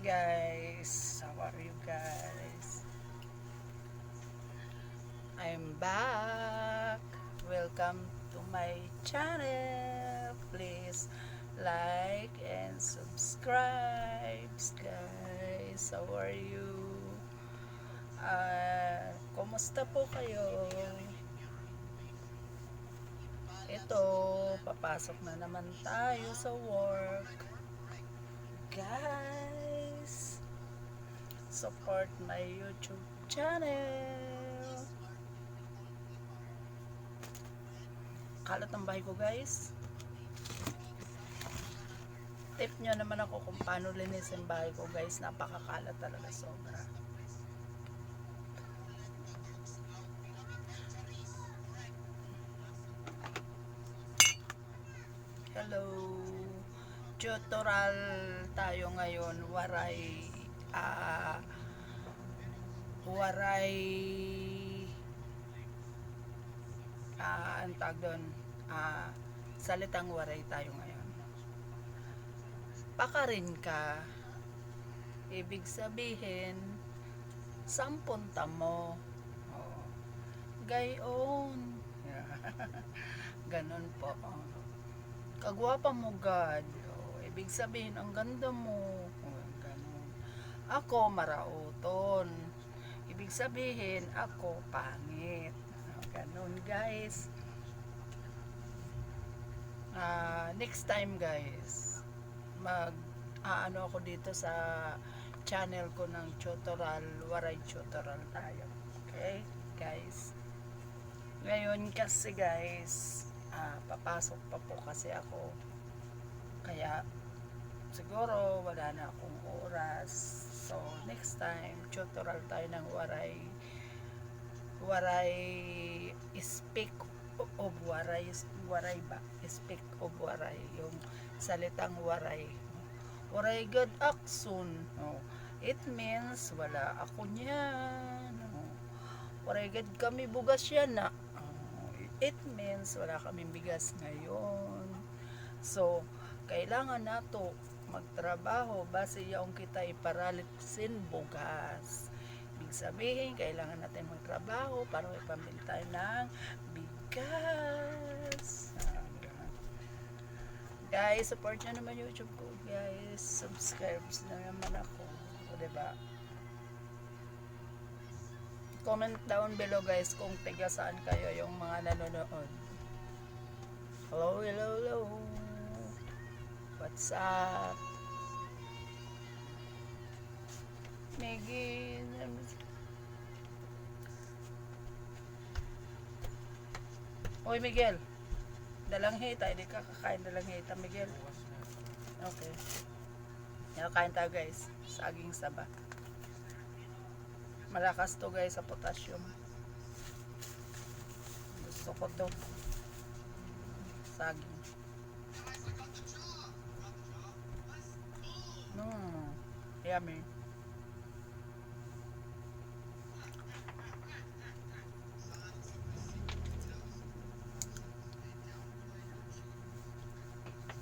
guys, how are you guys? I'm back. Welcome to my channel. Please like and subscribe, guys. How are you? Kumusta po kayo? Ito, papasok na naman tayo sa work. Guys, support my YouTube channel. Kalat ang bahay ko, guys. Tip nyo naman ako kung paano linisin bahay ko, guys. Napakakalat talaga, sobra. Hello. Tutorial tayo ngayon. Waray ang tag doon, salitang waray tayo ngayon. Pakarin ka, ibig sabihin saan punta mo? Oh, gayon. Ganon po. Kagwapa mo, God. Oh, ibig sabihin ang ganda mo. Oh, ganon. Ako marauton, ibig sabihin ako pangit. Ganon, guys. Next time, guys, ano ako dito sa channel ko ng tutorial, waray tutorial tayo. Okay, guys. Ngayon kasi, guys, papasok pa po kasi ako. Kaya siguro wala na akong oras. So, next time, tutorial tayo ng waray speak of waray ba? Speak of waray, yung salitang waray. Waray good action. It means wala ako niyan. Waray good kami bugas yan na. It means wala kaming bigas ngayon. So, kailangan nato magtrabaho base yung kita iparalisin bugas. Ibig sabihin, kailangan natin magtrabaho para may pambili tayo ng bigas. Guys, support nyo naman YouTube ko, guys. Subscribe na naman ako. O, diba? Comment down below, guys, kung tiga saan kayo yung mga nanonood. Hello, hello, hello. What's up? Meggy. Oy, Miguel. Dalang hita. Hindi ka kakain dalang hita, Miguel. Okay. Kain tayo, guys. Saging saba. Malakas to, guys, sa potassium. Gusto ko to. Saging. Yummy.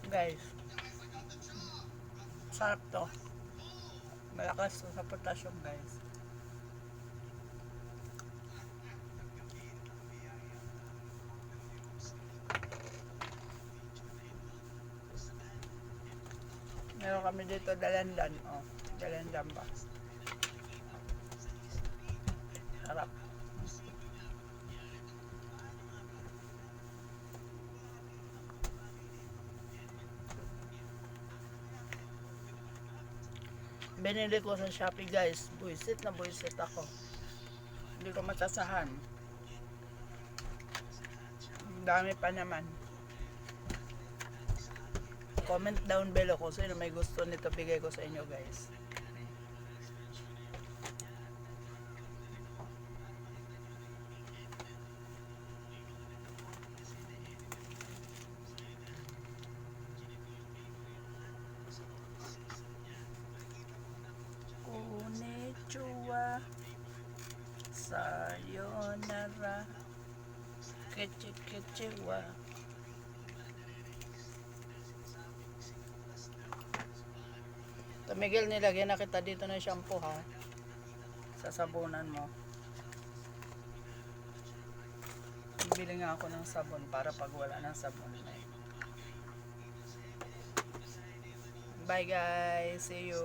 Guys, sarap to. Malakas to sa potassium, guys. Meron kami dito dalandan. Oh, dalandan ba? Sarap. Binili ko sa Shopee, guys. Buisit na buisit ako. Hindi ko matasahan. Dami pa naman. Comment down below kung sino may gusto nito, bigay ko sa inyo, guys. Konnichiwa, sayonara, kechiwa. Miguel, nilagyan na kita dito ng shampoo ha. Sasabunan mo. Bibili nga ako ng sabon para pag wala ng sabon. Bye guys. See you.